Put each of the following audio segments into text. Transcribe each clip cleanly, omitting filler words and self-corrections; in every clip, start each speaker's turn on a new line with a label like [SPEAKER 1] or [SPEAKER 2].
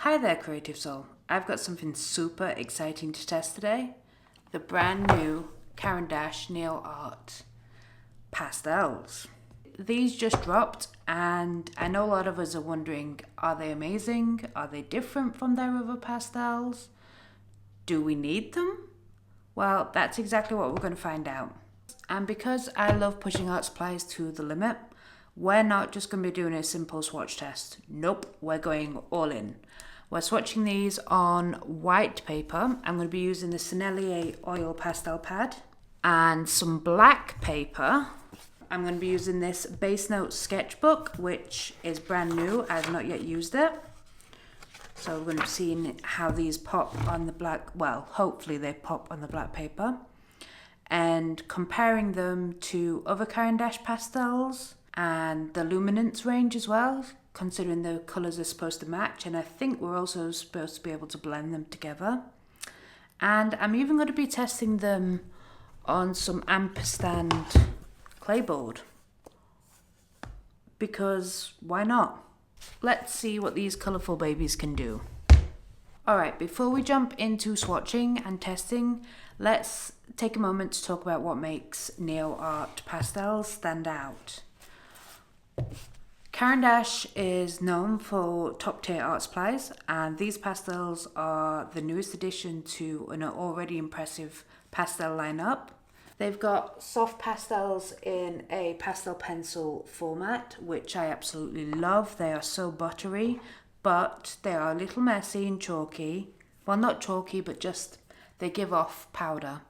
[SPEAKER 1] Hi there, Creative Soul. I've got something super exciting to test today. The brand new CaranDAche Neoart Pastels. These just dropped and I know a lot of us are wondering, are they amazing? Are they different from their other pastels? Do we need them? Well, that's exactly what we're going to find out. And because I love pushing art supplies to the limit, we're not just going to be doing a simple swatch test. Nope, we're going all in. We're swatching these on white paper. I'm going to be using the Sennelier oil pastel pad and some black paper. I'm going to be using this Base Note sketchbook, which is brand new. I've not yet used it. So we're going to be seeing how these pop on the black, well, hopefully they pop on the black paper. And comparing them to other CaranDAche pastels and the Luminance range as well, considering the colours are supposed to match, and I think we're also supposed to be able to blend them together. And I'm even going to be testing them on some Ampersand Clayboard, because why not? Let's see what these colourful babies can do. Alright, before we jump into swatching and testing, let's take a moment to talk about what makes Neoart pastels stand out. CaranDAche is known for top tier art supplies, and these pastels are the newest addition to an already impressive pastel lineup. They've got soft pastels in a pastel pencil format, which I absolutely love. They are so buttery, but they are a little messy and chalky. Well, not chalky, but just they give off powder.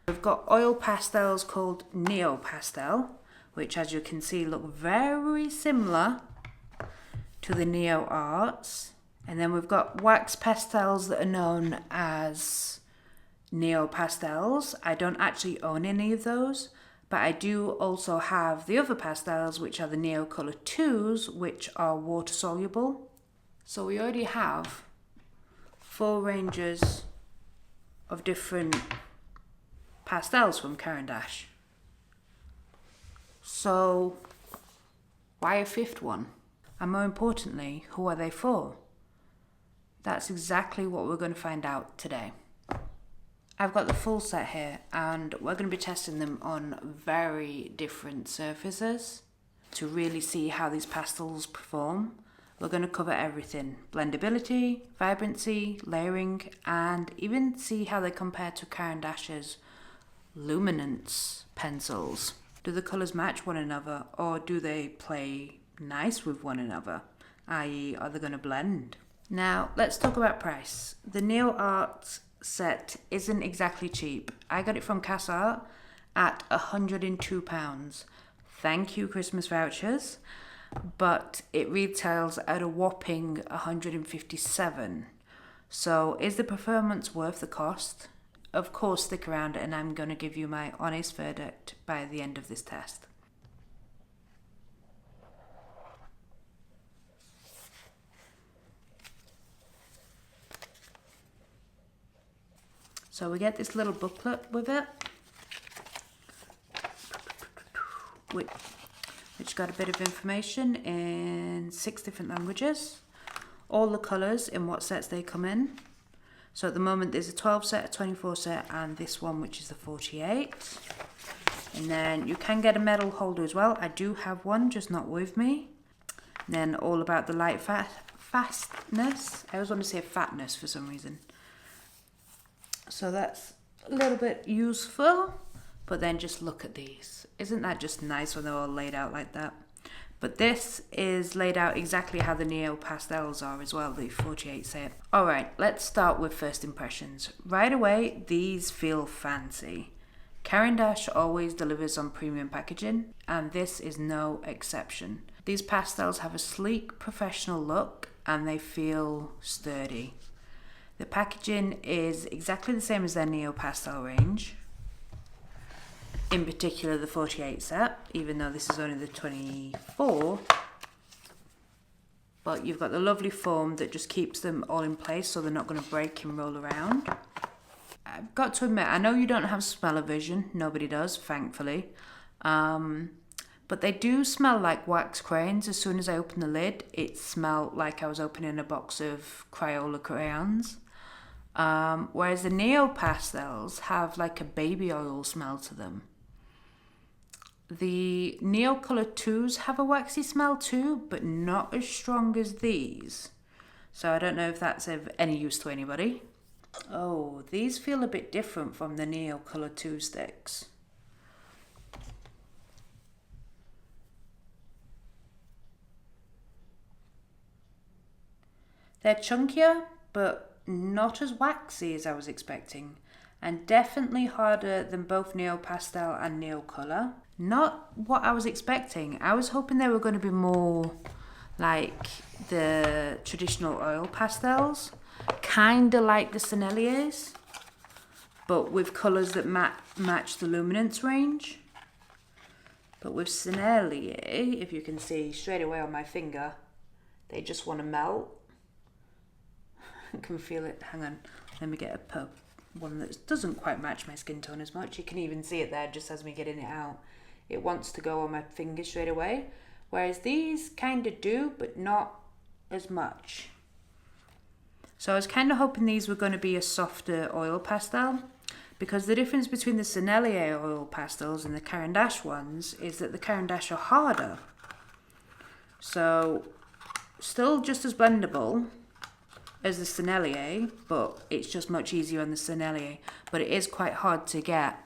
[SPEAKER 1] We've got oil pastels called Neopastel, which, as you can see, look very similar to the Neoarts. And then we've got wax pastels that are known as Neopastels. I don't actually own any of those, but I do also have the other pastels, which are the Neocolor IIs, which are water-soluble. So we already have 4 ranges of different pastels from CaranDAche. So why a 5th one? And more importantly, who are they for? That's exactly what we're going to find out today. I've got the full set here, and we're going to be testing them on very different surfaces to really see how these pastels perform. We're going to cover everything: blendability, vibrancy, layering, and even see how they compare to CaranDAche's Luminance pencils. Do the colours match one another, or do they play nice with one another? I.e., are they going to blend? Now, let's talk about price. The Neoart set isn't exactly cheap. I got it from Caran at £102. Thank you, Christmas vouchers. But it retails at a whopping £157. So is the performance worth the cost? Of course, stick around and I'm going to give you my honest verdict by the end of this test. So we get this little booklet with it, which got a bit of information in 6 different languages, all the colours in what sets they come in. So at the moment there's a 12 set, a 24 set, and this one, which is the 48. And then you can get a medal holder as well. I do have one, just not with me. And then all about the light fastness. I always want to say fatness for some reason. So that's a little bit useful. But then just look at these. Isn't that just nice when they're all laid out like that? But this is laid out exactly how the Neopastels are as well, the 48 set. Alright, let's start with first impressions. Right away, these feel fancy. CaranDAche always delivers on premium packaging, and this is no exception. These pastels have a sleek, professional look, and they feel sturdy. The packaging is exactly the same as their Neopastel range. In particular the 48 set, even though this is only the 24. But you've got the lovely foam that just keeps them all in place so they're not going to break and roll around. I've got to admit, I know you don't have smell-o-vision, nobody does, thankfully. but they do smell like wax crayons. As soon as I open the lid, it smelled like I was opening a box of Crayola crayons. Whereas the Neopastels have like a baby oil smell to them. The Neocolor IIs have a waxy smell too, but not as strong as these. So I don't know if that's of any use to anybody. Oh, these feel a bit different from the Neocolor II sticks. They're chunkier, but not as waxy as I was expecting, and definitely harder than both Neopastel and Neocolor. Not what I was expecting. I was hoping they were going to be more like the traditional oil pastels, kind of like the Senneliers, but with colours that match the luminance range. But with Sennelier, if you can see straight away on my finger, they just want to melt. I can feel it. Hang on, let me get one that doesn't quite match my skin tone as much. You can even see it there just as me getting it out. It wants to go on my finger straight away, whereas these kind of do, but not as much. So I was kind of hoping these were going to be a softer oil pastel, because the difference between the Sennelier oil pastels and the CaranDAche ones is that the CaranDAche are harder. So still just as blendable as the Sennelier, but it's just much easier on the Sennelier. But it is quite hard to get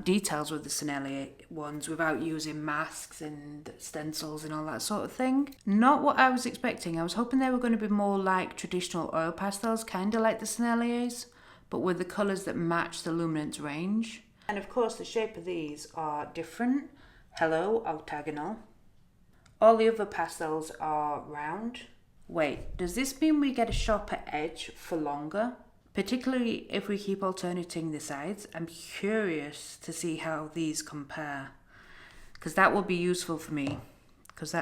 [SPEAKER 1] details with the Sennelier ones without using masks and stencils and all that sort of thing. Not what I was expecting. I was hoping they were going to be more like traditional oil pastels, kind of like the Senneliers, but with the colours that match the luminance range. And of course the shape of these are different. Hello, octagonal. All the other pastels are round. Wait, does this mean we get a sharper edge for longer? Particularly if we keep alternating the sides. I'm curious to see how these compare, because that will be useful for me, because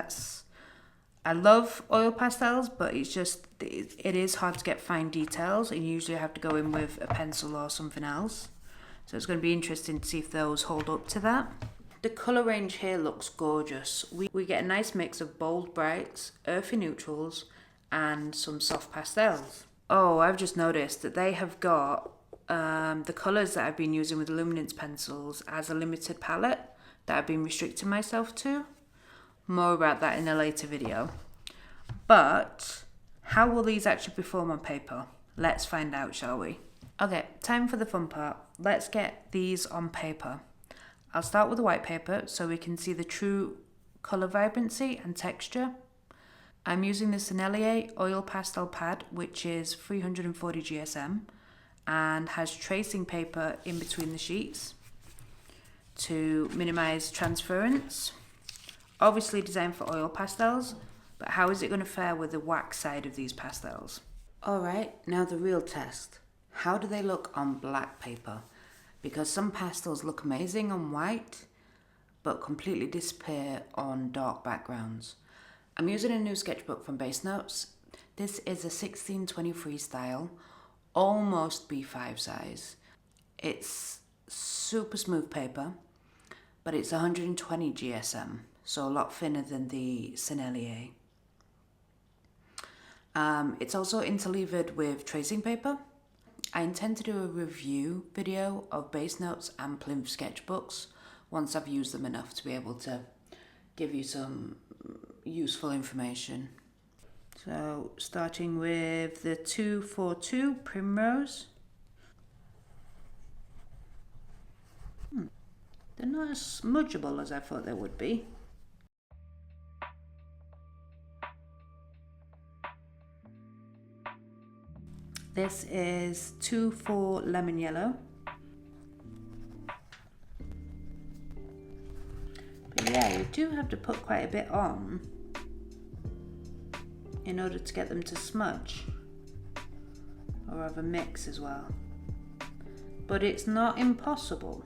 [SPEAKER 1] I love oil pastels, but it's just, it is hard to get fine details, and usually I have to go in with a pencil or something else. So it's going to be interesting to see if those hold up to that. The colour range here looks gorgeous. We get a nice mix of bold brights, earthy neutrals, and some soft pastels. Oh, I've just noticed that they have got the colours that I've been using with luminance pencils as a limited palette that I've been restricting myself to. More about that in a later video. But how will these actually perform on paper? Let's find out, shall we? Okay, time for the fun part. Let's get these on paper. I'll start with the white paper so we can see the true colour vibrancy and texture. I'm using the Sennelier Oil Pastel Pad, which is 340 GSM and has tracing paper in between the sheets to minimise transference. Obviously designed for oil pastels, but how is it going to fare with the wax side of these pastels? Alright, now the real test. How do they look on black paper? Because some pastels look amazing on white, but completely disappear on dark backgrounds. I'm using a new sketchbook from Base Notes. This is a 1623 style, almost B5 size. It's super smooth paper, but it's 120 GSM, so a lot thinner than the Sennelier. It's also interleaved with tracing paper. I intend to do a review video of Base Notes and Plinth sketchbooks once I've used them enough to be able to give you some useful information. So starting with the 242 Primrose. They're not as smudgeable as I thought they would be. This is 24 Lemon Yellow. But yeah, you do have to put quite a bit on in order to get them to smudge, or have a mix as well. But it's not impossible.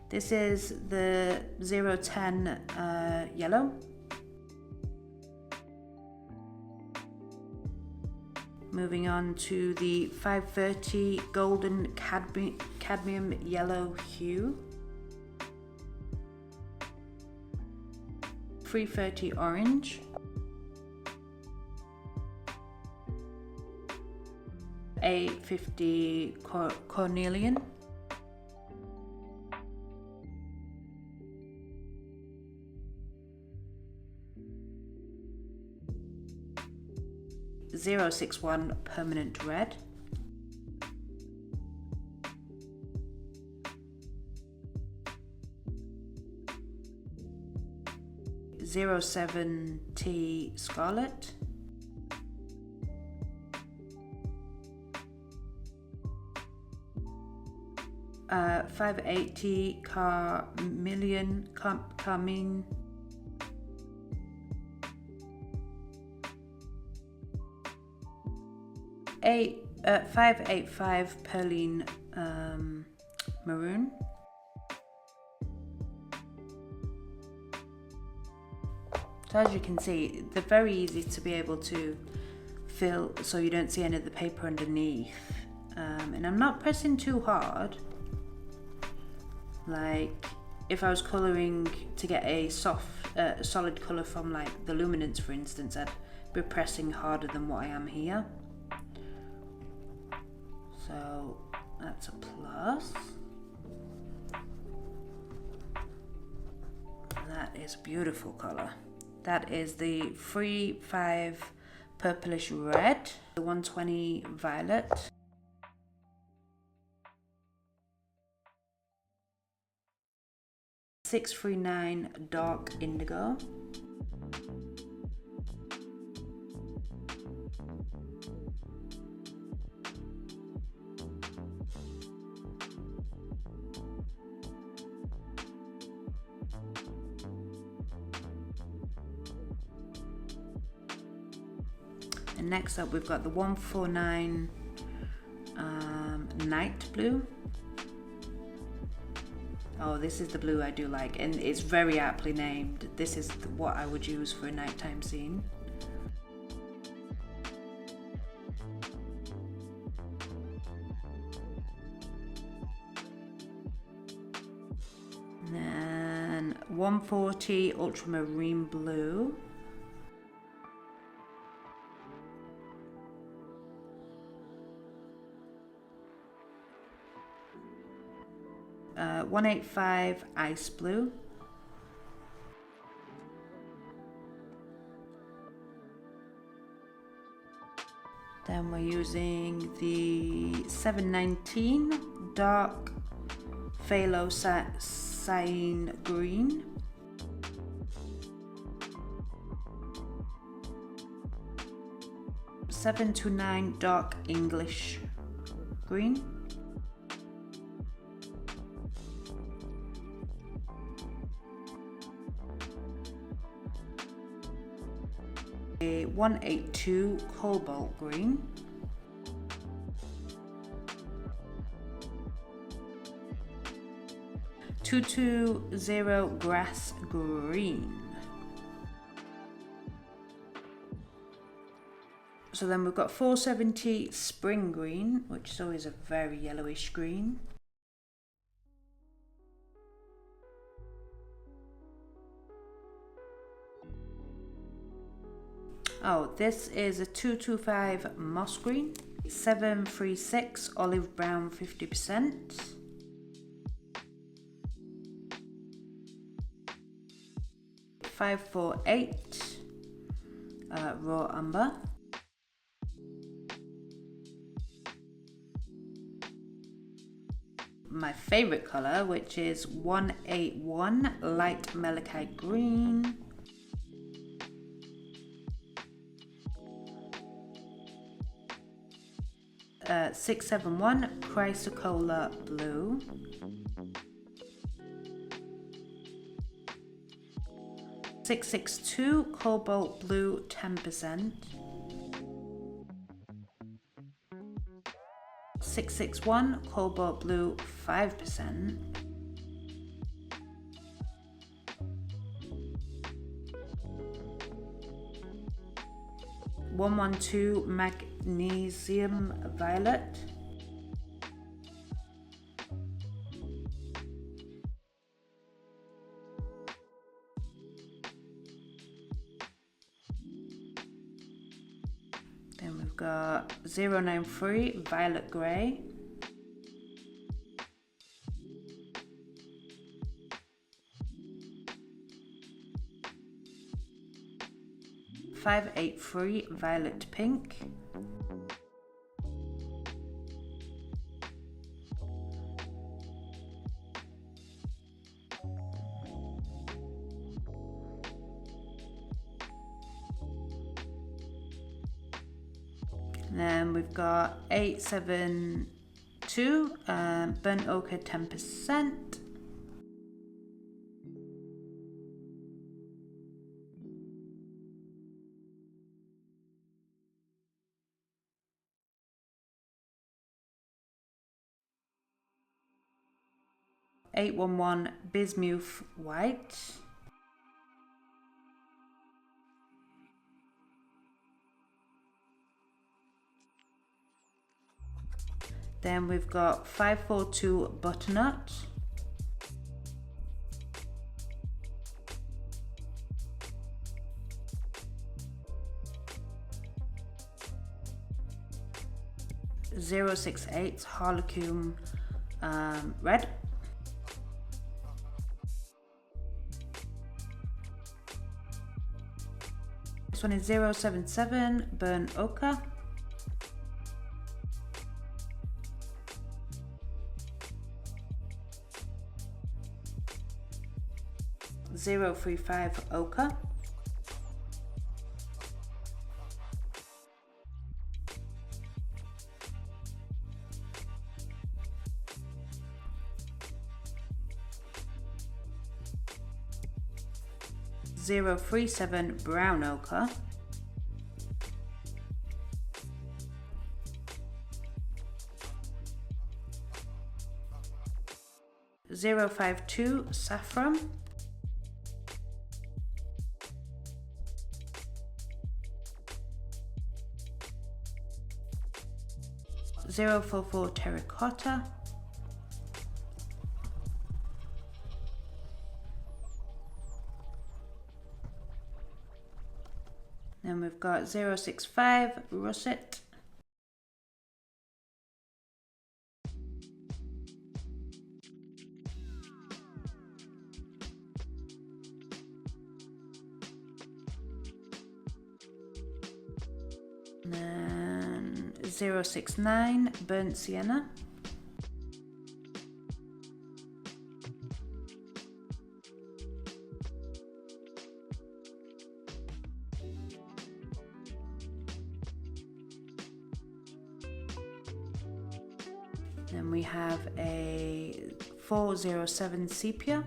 [SPEAKER 1] This is the 010 Yellow. Moving on to the 530 Golden Cadmium Yellow Hue. 330 orange, 850 cornelian, 061 permanent red, 07T scarlet, 580 carmine, 585 perline maroon, so as you can see, they're very easy to be able to fill so you don't see any of the paper underneath, and I'm not pressing too hard. Like if I was colouring to get a solid colour from like the Luminance, for instance, I'd be pressing harder than what I am here. So that's a plus. That is a beautiful colour. That is the 35 purplish red, the 120 violet, .639 dark indigo, and next up we've got the 149 night blue. Oh, this is the blue I do like, and it's very aptly named. This is what I would use for a nighttime scene. And then 140 ultramarine blue. 185 ice blue, then we're using the 719 dark phthalo cyan green, .729 dark English green, a 182 cobalt green, .220 grass green. So then we've got 470 spring green, which is always a very yellowish green. Oh, this is a 225 moss green, 736 olive brown 50%, .548 raw umber, my favorite colour, which is 181 light malachite green, .671 chrysocolla blue, .662 cobalt blue 10%, .661 cobalt blue 5%, .112 magnesium violet, got 093 Violet Grey. .583 Violet Pink. Then we've got 872 Burnt Ochre 10%. .811 Bismuth White. Then we've got 542 Butternut. .068 Harlequin Red. This one is 077 Burnt Ochre. .035 Ochre. .037 Brown Ochre. .052 Saffron. .044 Terracotta. Then we've got 065 Russet. And then 069 Burnt Sienna. Then we have a 407 Sepia.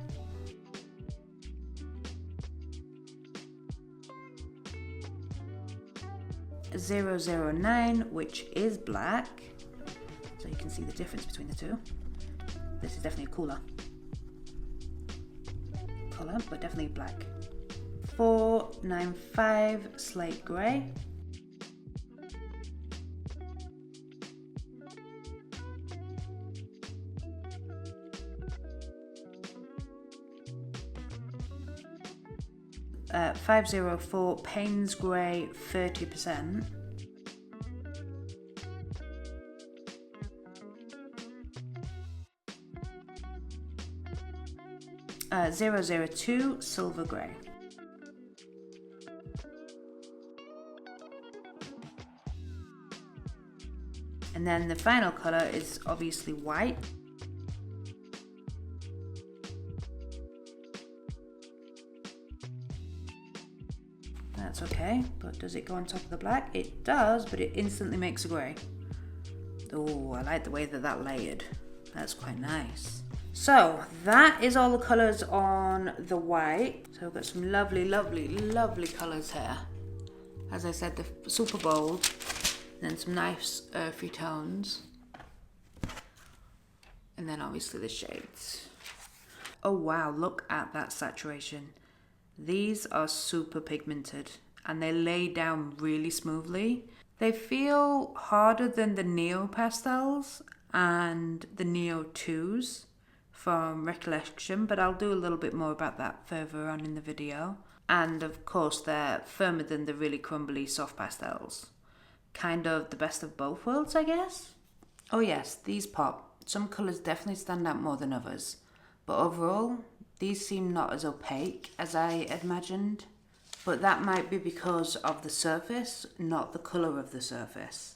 [SPEAKER 1] .009, which is black, so you can see the difference between the two. This is definitely a cooler colour, but definitely black. 495 Slate Grey. .504 Payne's Grey 30%. .002 Silver Grey. And then the final colour is obviously white. That's okay, but does it go on top of the black? It does, but it instantly makes a grey. Oh, I like the way that that layered. That's quite nice. So that is all the colours on the white. So we've got some lovely, lovely, lovely colours here. As I said, they're super bold. And then some nice earthy tones. And then obviously the shades. Oh wow, look at that saturation. These are super pigmented and they lay down really smoothly. They feel harder than the Neopastels and the Neo 2s from recollection, but I'll do a little bit more about that further on in the video. And of course they're firmer than the really crumbly soft pastels. kind of the best of both worlds, I guess. Oh yes, these pop. Some colours definitely stand out more than others, but overall, these seem not as opaque as I imagined. But that might be because of the surface, not the colour of the surface.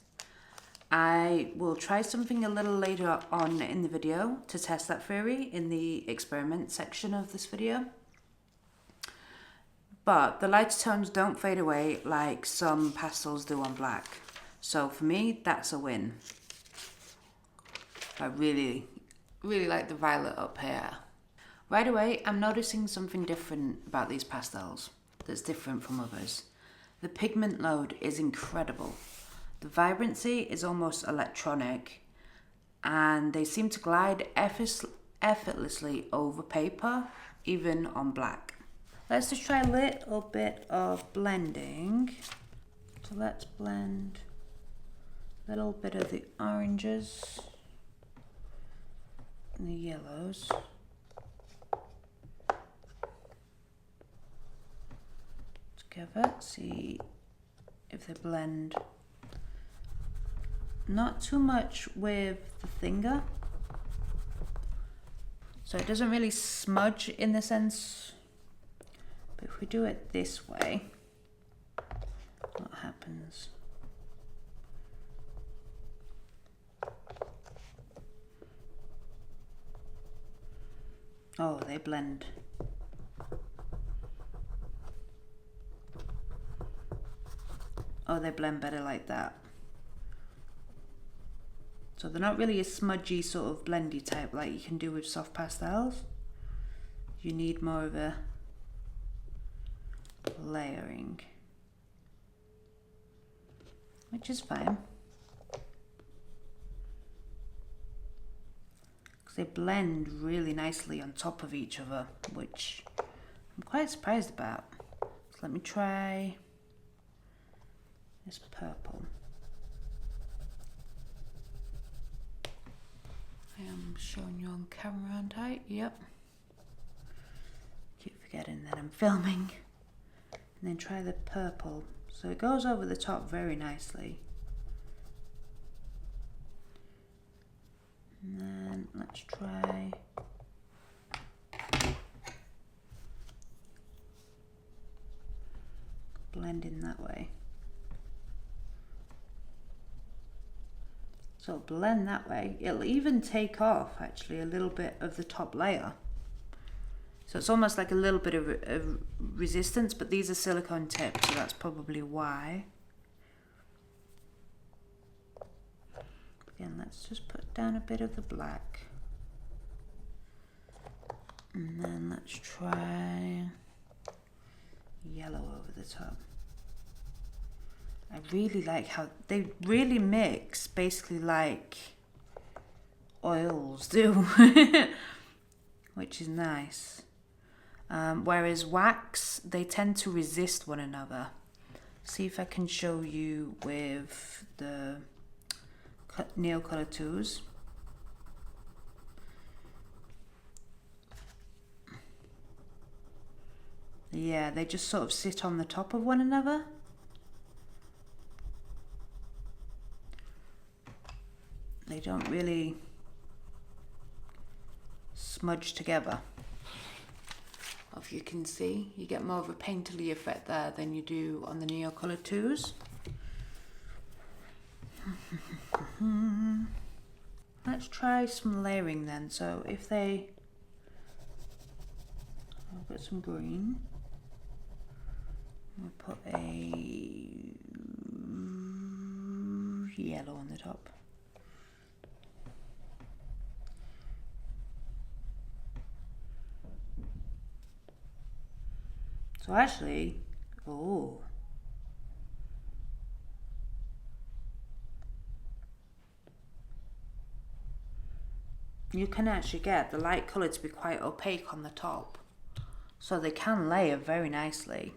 [SPEAKER 1] I will try something a little later on in the video to test that theory in the experiment section of this video. But the lighter tones don't fade away like some pastels do on black. So for me, that's a win. I really like the violet up here. Right away, I'm noticing something different about these pastels that's different from others. The pigment load is incredible. The vibrancy is almost electronic, and they seem to glide effortlessly over paper, even on black. Let's just try a little bit of blending. So let's blend a little bit of the oranges and the yellows. Together, see if they blend. Not too much with the finger, so it doesn't really smudge in the sense, but if we do it this way, what happens? Oh, they blend. Oh, they blend better like that. So they're not really a smudgy sort of blendy type like you can do with soft pastels. You need more of a layering, which is fine. Because they blend really nicely on top of each other, which I'm quite surprised about. So let me try this purple. I am showing you on CaranDAche, yep. Keep forgetting that I'm filming. And then try the purple. So it goes over the top very nicely. And then let's try blending that way. So blend that way. It'll even take off actually a little bit of the top layer. So it's almost like a little bit of resistance, but these are silicone tips, so that's probably why. Again, let's just put down a bit of the black. And then let's try yellow over the top. I really like how they really mix, basically like oils do, which is nice. Whereas wax, they tend to resist one another. See if I can show you with the Neocolor IIs. Yeah, they just sort of sit on the top of one another. They don't really smudge together. If you can see, you get more of a painterly effect there than you do on the Neocolor IIs. Let's try some layering then. So if they, I'll put some green. We'll put a yellow on the top. So actually, oh, you can actually get the light colour to be quite opaque on the top. So they can layer very nicely.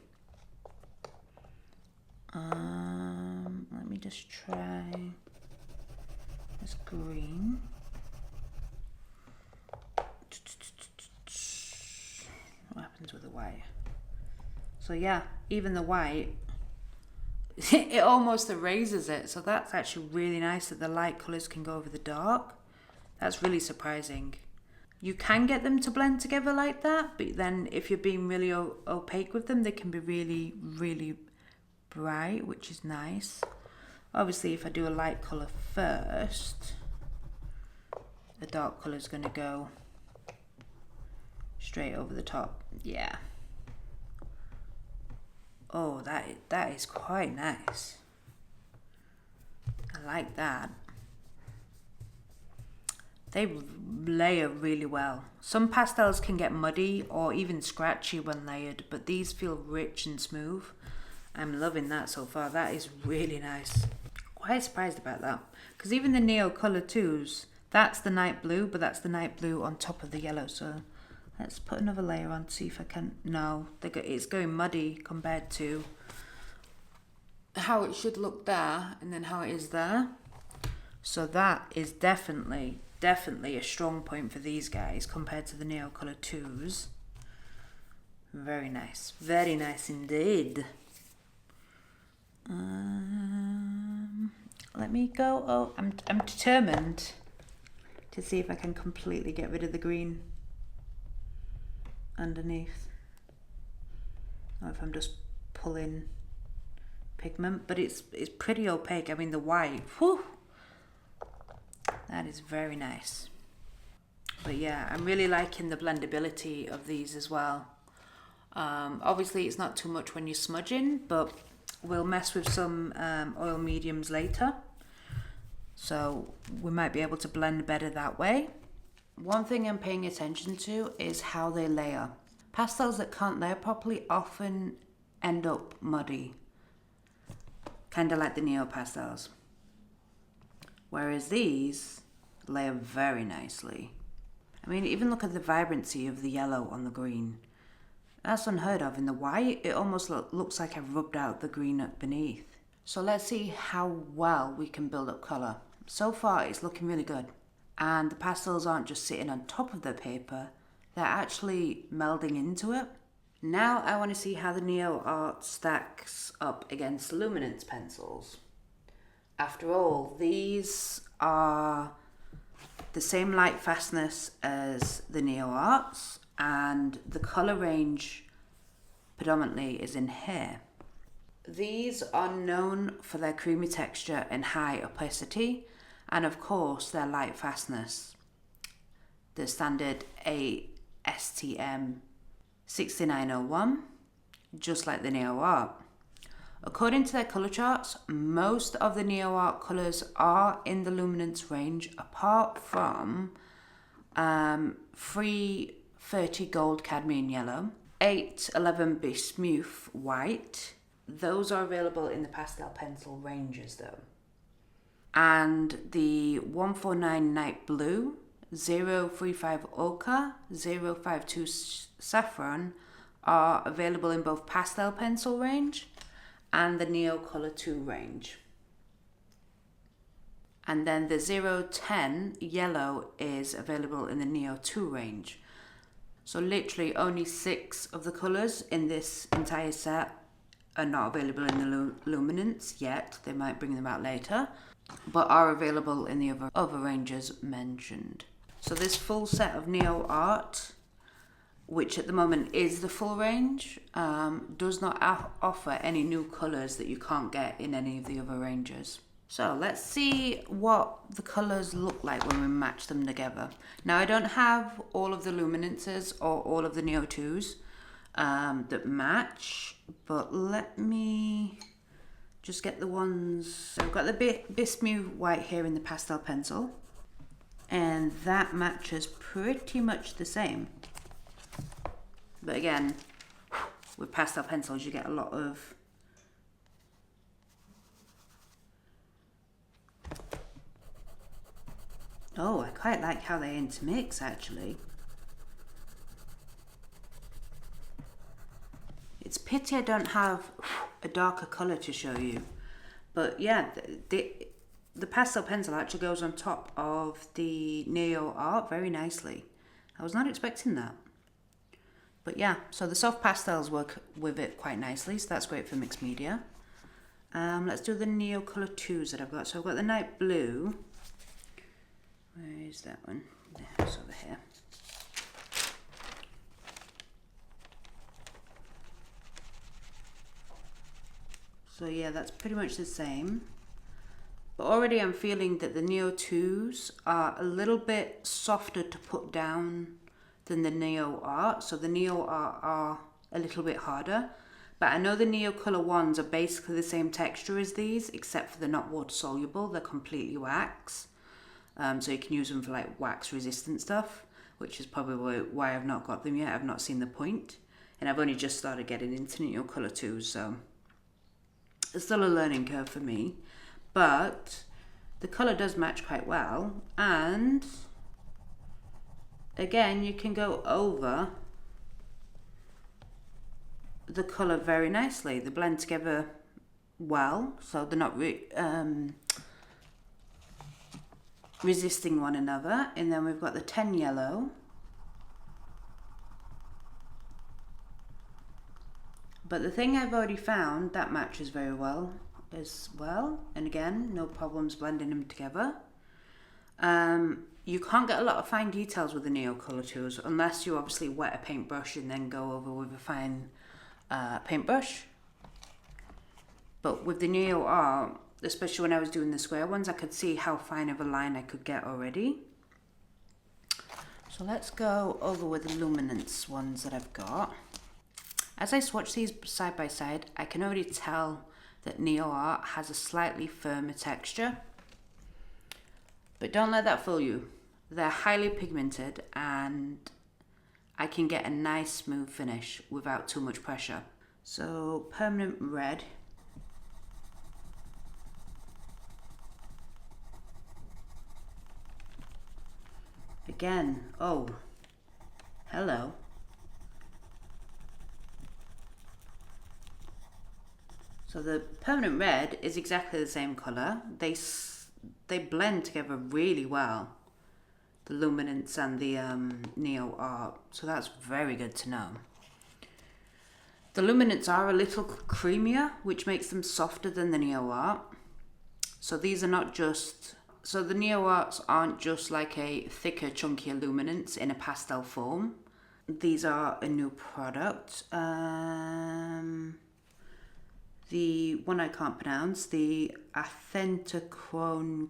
[SPEAKER 1] Let me just try this green. What happens with the white? So yeah, even the white it almost erases it. So that's actually really nice that the light colours can go over the dark. That's really surprising. You can get them to blend together like that, but then if you're being really opaque with them, they can be really, really bright, which is nice. Obviously, if I do a light colour first, the dark colour is going to go straight over the top. Yeah. Oh, that is quite nice. I like that. They layer really well. Some pastels can get muddy or even scratchy when layered, but these feel rich and smooth. I'm loving that so far. That is really nice. Quite surprised about that. Because even the Neocolor IIs, that's the night blue, but that's the night blue on top of the yellow. So let's put another layer on to see if I can... No, it's going muddy compared to how it should look there and then how it is there. So that is definitely a strong point for these guys compared to the Neocolor IIs. Very nice indeed. Let me go. Oh, I'm determined to see if I can completely get rid of the green underneath, or if I'm just pulling pigment. But it's pretty opaque. I mean, the white. Whew, that is very nice. But yeah, I'm really liking the blendability of these as well. Obviously it's not too much when you're smudging, but we'll mess with some oil mediums later, so we might be able to blend better that way. One thing I'm paying attention to is how they layer. Pastels that can't layer properly often end up muddy, kind of like the Neopastels. Whereas these layer very nicely. I mean, even look at the vibrancy of the yellow on the green. That's unheard of. In the white, it almost looks like I've rubbed out the green beneath. So let's see how well we can build up colour. So far, it's looking really good. And the pastels aren't just sitting on top of the paper, they're actually melding into it. Now I want to see how the Neoart stacks up against Luminance pencils. After all, these are the same light fastness as the Neoarts, and the colour range predominantly is in here. These are known for their creamy texture and high opacity, and of course their light fastness. The standard ASTM 6901, just like the Neoart. According to their colour charts, most of the Neoart colours are in the luminance range, apart from 330 gold cadmium yellow, 811 bismuth white. Those are available in the pastel pencil ranges though. And the 149 night blue, 035 ochre, 052 saffron are available in both pastel pencil range and the Neocolor II range. And then the 010 yellow is available in the Neo 2 range. So literally only 6 of the colours in this entire set are not available in the Luminance yet. They might bring them out later, but are available in the other ranges mentioned. So this full set of Neoart, which at the moment is the full range, does not offer any new colours that you can't get in any of the other ranges. So let's see what the colours look like when we match them together. Now I don't have all of the Luminances or all of the Neo 2s that match, but let me just get the ones. So I've got the bismuth white here in the pastel pencil, and that matches pretty much the same. But again, with pastel pencils you get a lot of oh, I quite like how they intermix actually. It's pity I don't have a darker colour to show you, but yeah, the pastel pencil actually goes on top of the Neoart very nicely. I was not expecting that. But yeah, so the soft pastels work with it quite nicely, so that's great for mixed media. Let's do the Neocolor IIs that I've got. So I've got the night blue. Where is that one? There, it's over here. So yeah, that's pretty much the same. But already I'm feeling that the Neo 2s are a little bit softer to put down than the Neoart. So the Neoart are a little bit harder. But I know the Neocolor ones are basically the same texture as these, except for they're not water soluble, they're completely wax. So you can use them for like wax resistant stuff, which is probably why I've not got them yet. I've not seen the point. And I've only just started getting into Neocolor 2s, so it's still a learning curve for me. But the colour does match quite well, and again you can go over the colour very nicely. They blend together well, so they're not resisting one another. And then we've got the 10 yellow, but the thing I've already found that matches very well as well, and again no problems blending them together. You can't get a lot of fine details with the Neocolor IIs unless you obviously wet a paintbrush and then go over with a fine paintbrush. But with the Neoart, especially when I was doing the square ones, I could see how fine of a line I could get already. So let's go over with the Luminance ones that I've got. As I swatch these side by side, I can already tell that Neoart has a slightly firmer texture. But don't let that fool you. They're highly pigmented and I can get a nice smooth finish without too much pressure. So permanent red. Again, oh, hello. So the permanent red is exactly the same colour. They blend together really well, the Luminance and the Neoart. So that's very good to know. The Luminance are a little creamier, which makes them softer than the Neoart. So these are not just... So the Neoarts aren't just like a thicker, chunkier Luminance in a pastel form. These are a new product. The one I can't pronounce, the Ampersand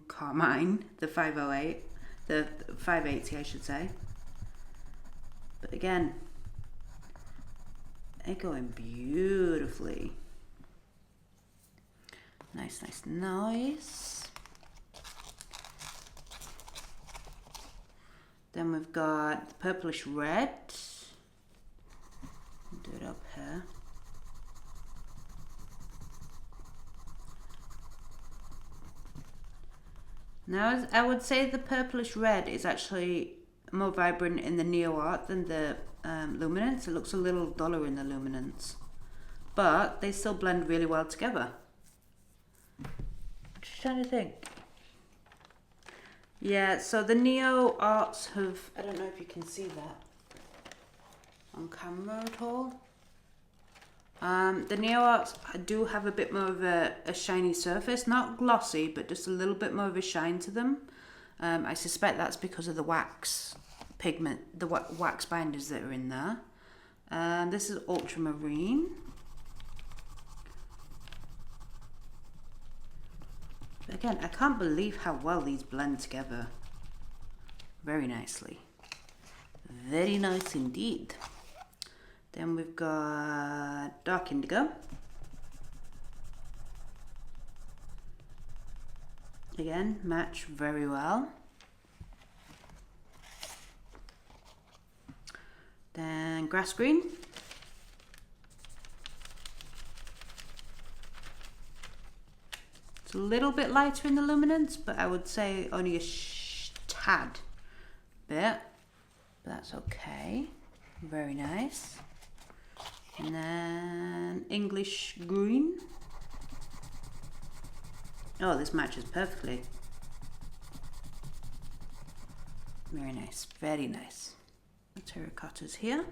[SPEAKER 1] Carmine, the 508, the 580 I should say. But again, they're going beautifully. Nice, nice, nice. Then we've got the purplish red. Do it up here. Now, I would say the purplish red is actually more vibrant in the Neoart than the Luminance. It looks a little duller in the Luminance, but they still blend really well together. I'm just trying to think. Yeah, so the Neoarts have, I don't know if you can see that on camera at all. The Neoarts do have a bit more of a shiny surface, not glossy, but just a little bit more of a shine to them. I suspect that's because of the wax pigment, the wax binders that are in there. This is ultramarine. But again, I can't believe how well these blend together. Very nicely. Very nice indeed. Then we've got dark indigo. Again, match very well. Then grass green. It's a little bit lighter in the Luminance, but I would say only a tad bit. But that's okay. Very nice. And then English green. Oh, this matches perfectly. Very nice, very nice. The terracottas here.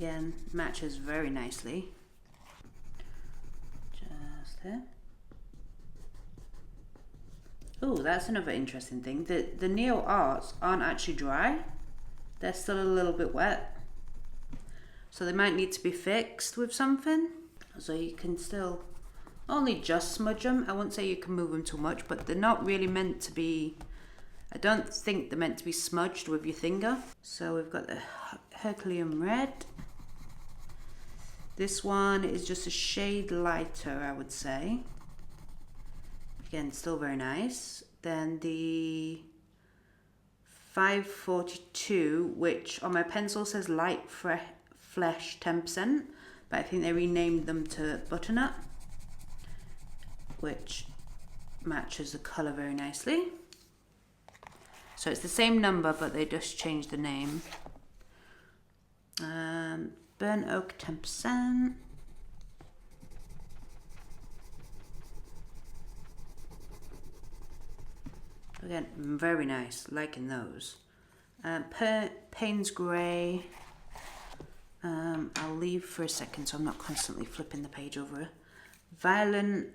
[SPEAKER 1] Again, matches very nicely. Just there. Oh, that's another interesting thing. The Neoarts aren't actually dry. They're still a little bit wet. So they might need to be fixed with something. So you can still only just smudge them. I wouldn't say you can move them too much, but they're not really meant to be, I don't think they're meant to be smudged with your finger. So we've got the Herculean Red. This one is just a shade lighter, I would say. Again, still very nice. Then the 542, which on my pencil says light flesh 10%, but I think they renamed them to butternut, which matches the colour very nicely. So it's the same number, but they just changed the name. Burnt oak 10%. Again, very nice, liking those. Payne's Grey. I'll leave for a second so I'm not constantly flipping the page over. Violet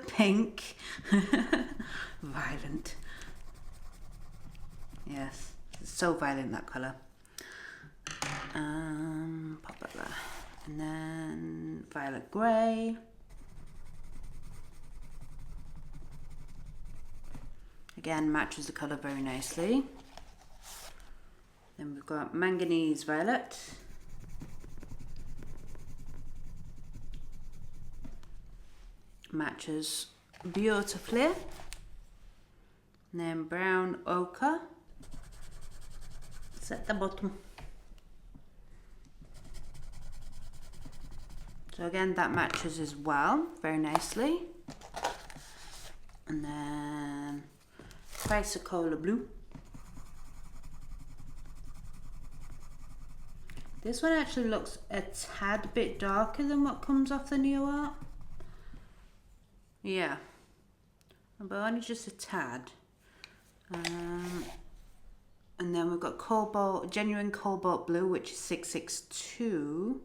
[SPEAKER 1] pink. Violent. Yes, it's so violent, that colour. Pop that there. And then violet grey. Again, matches the colour very nicely. Then we've got manganese violet. Matches beautifully. And then brown ochre. It's at the bottom. So again, that matches as well, very nicely. And then Chrysocolla blue. This one actually looks a tad bit darker than what comes off the Neoart. Yeah, but only just a tad. And then we've got cobalt, genuine cobalt blue, which is 662.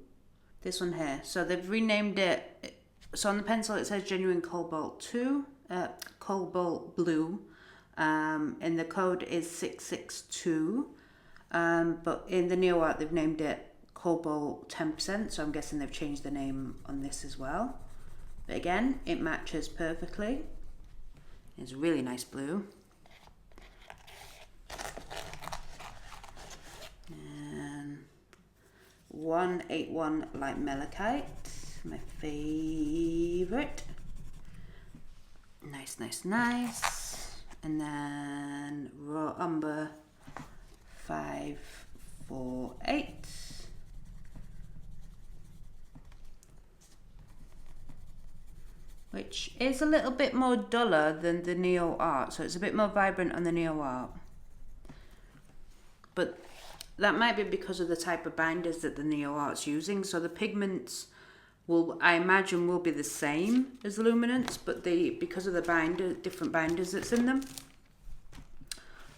[SPEAKER 1] This one here. So they've renamed it. So on the pencil it says genuine cobalt II, cobalt blue. And the code is 662. But in the Neoart they've named it cobalt 10%. So I'm guessing they've changed the name on this as well. But again, it matches perfectly. It's a really nice blue. And 181 light malachite, my favourite. Nice, nice, nice. And then raw umber 548. Which is a little bit more duller than the Neoart, so it's a bit more vibrant on the Neoart. But that might be because of the type of binders that the Neoart's using. So the pigments will, I imagine, will be the same as the Luminance, but because of the different binders that's in them,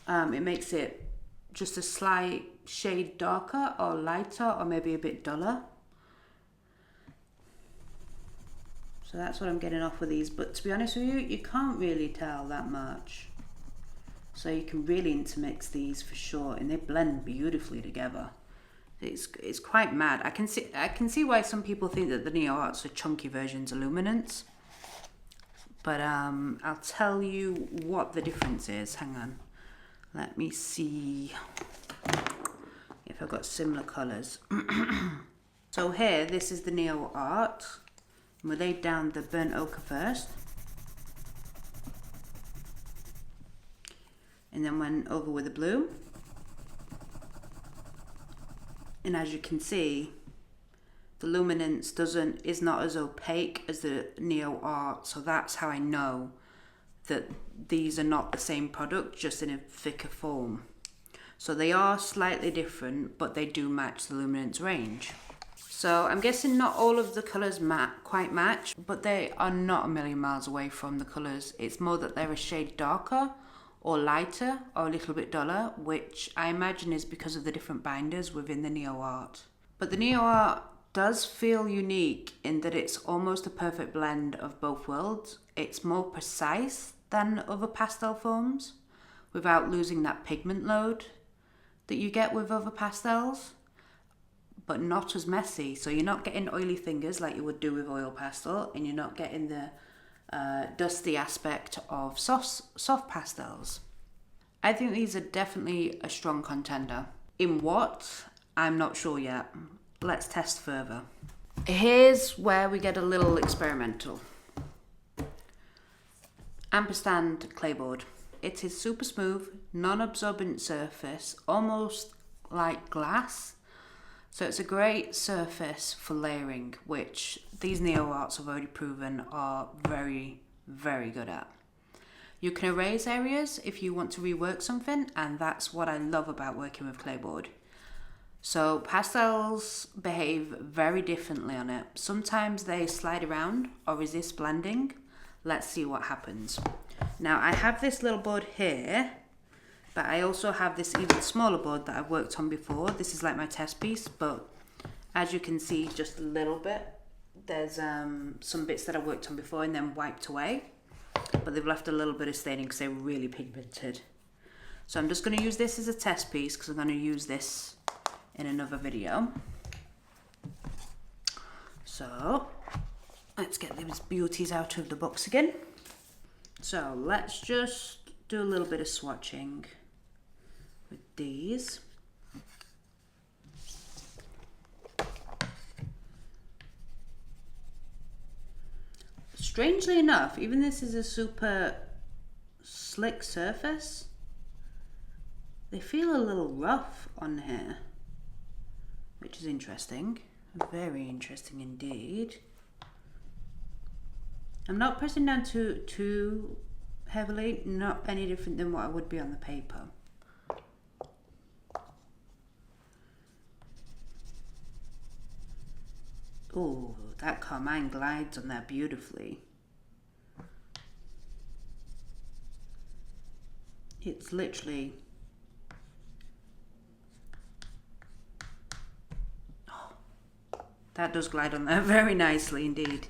[SPEAKER 1] it makes it just a slight shade darker or lighter or maybe a bit duller. So that's what I'm getting off with these, but to be honest with you, you can't really tell that much. So you can really intermix these for sure, and they blend beautifully together. It's quite mad. I can see why some people think that the Neoarts are chunky versions of Luminance. But I'll tell you what the difference is. Hang on. Let me see if I've got similar colours. So here, this is the Neoart. We laid down the burnt ochre first, and then went over with the blue. And as you can see, the Luminance is not as opaque as the Neoart, so that's how I know that these are not the same product, just in a thicker form. So they are slightly different, but they do match the Luminance range. So I'm guessing not all of the colours quite match, but they are not a million miles away from the colours. It's more that they're a shade darker or lighter or a little bit duller, which I imagine is because of the different binders within the Neoart. But the Neoart does feel unique in that it's almost a perfect blend of both worlds. It's more precise than other pastel foams without losing that pigment load that you get with other pastels, but not as messy. So you're not getting oily fingers like you would do with oil pastel, and you're not getting the dusty aspect of soft pastels. I think these are definitely a strong contender. In what? I'm not sure yet. Let's test further. Here's where we get a little experimental. Ampersand Clayboard. It is super smooth, non-absorbent surface, almost like glass. So it's a great surface for layering, which these Neoarts have already proven are very, very good at. You can erase areas if you want to rework something, and that's what I love about working with Clayboard. So pastels behave very differently on it. Sometimes they slide around or resist blending. Let's see what happens. Now I have this little board here, but I also have this even smaller board that I've worked on before. This is like my test piece, but as you can see just a little bit, there's some bits that I worked on before and then wiped away, but they've left a little bit of staining because they were really pigmented. So I'm just going to use this as a test piece because I'm going to use this in another video. So let's get these beauties out of the box again. So let's just do a little bit of swatching with these. Strangely enough, even this is a super slick surface, they feel a little rough on here, which is interesting. Very interesting indeed. I'm not pressing down too heavily, not any different than what I would be on the paper. Oh, that Caran glides on there beautifully. It's literally... Oh, that does glide on there very nicely indeed.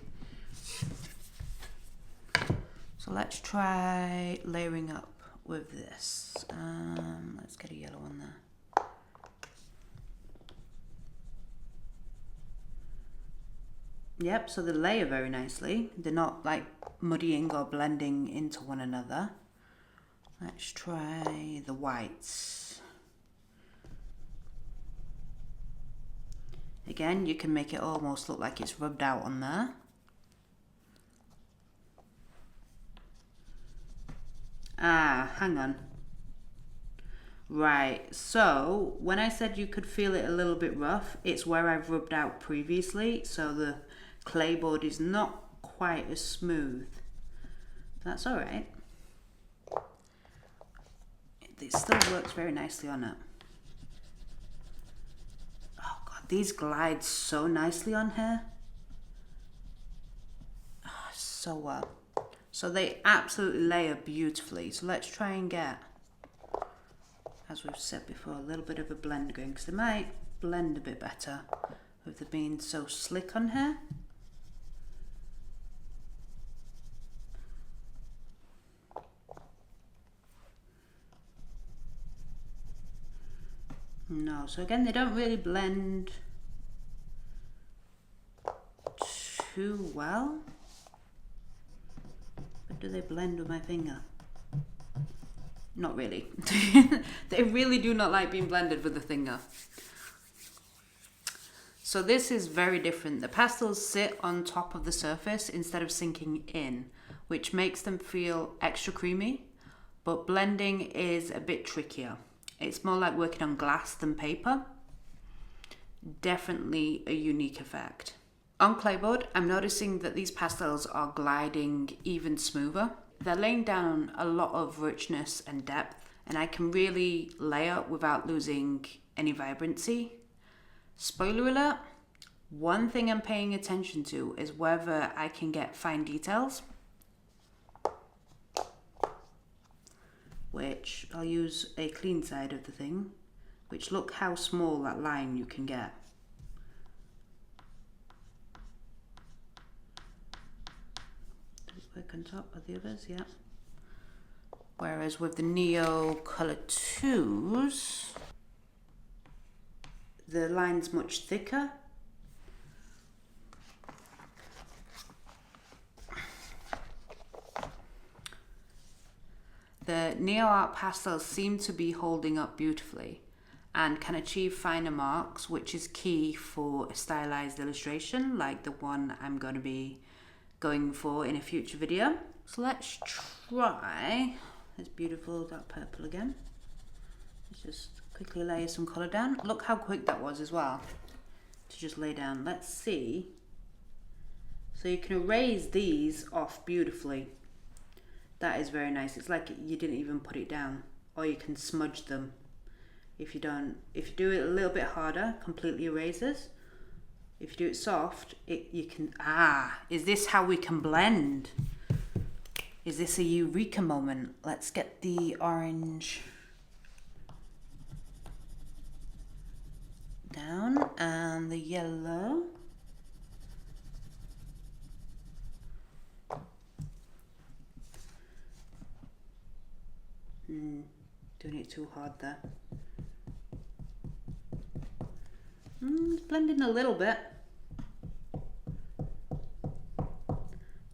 [SPEAKER 1] So let's try layering up with this. Let's get a yellow one there. Yep, so they layer very nicely. They're not like muddying or blending into one another. Let's try the whites. Again, you can make it almost look like it's rubbed out on there. Ah, hang on. Right, so when I said you could feel it a little bit rough, it's where I've rubbed out previously, so the Clayboard is not quite as smooth. That's all right. It still works very nicely on it. Oh God, these glide so nicely on here. Oh, so well. So they absolutely layer beautifully. So let's try and get, as we've said before, a little bit of a blend going, because they might blend a bit better with them being so slick on here. No, so again, they don't really blend too well. But do they blend with my finger? Not really. They really do not like being blended with the finger. So this is very different. The pastels sit on top of the surface instead of sinking in, which makes them feel extra creamy, but blending is a bit trickier. It's more like working on glass than paper. Definitely a unique effect. On Clayboard, I'm noticing that these pastels are gliding even smoother. They're laying down a lot of richness and depth, and I can really layer without losing any vibrancy. Spoiler alert, one thing I'm paying attention to is whether I can get fine details. which I'll use a clean side of the thing, which look how small that line you can get. Does it work on top of the others? Yeah. Whereas with the Neocolor IIs, the line's much thicker. The Neoart pastels seem to be holding up beautifully and can achieve finer marks, which is key for a stylized illustration like the one I'm going to be going for in a future video. So let's try this beautiful dark purple again. Let's just quickly layer some colour down. Look how quick that was as well to just lay down. Let's see. So you can erase these off beautifully. That is very nice. It's like you didn't even put it down. Or you can smudge them. If you do it a little bit harder, completely erases. If you do it soft, you can, is this how we can blend? Is this a eureka moment? Let's get the orange down and the yellow. Doing it too hard there. It's blending a little bit.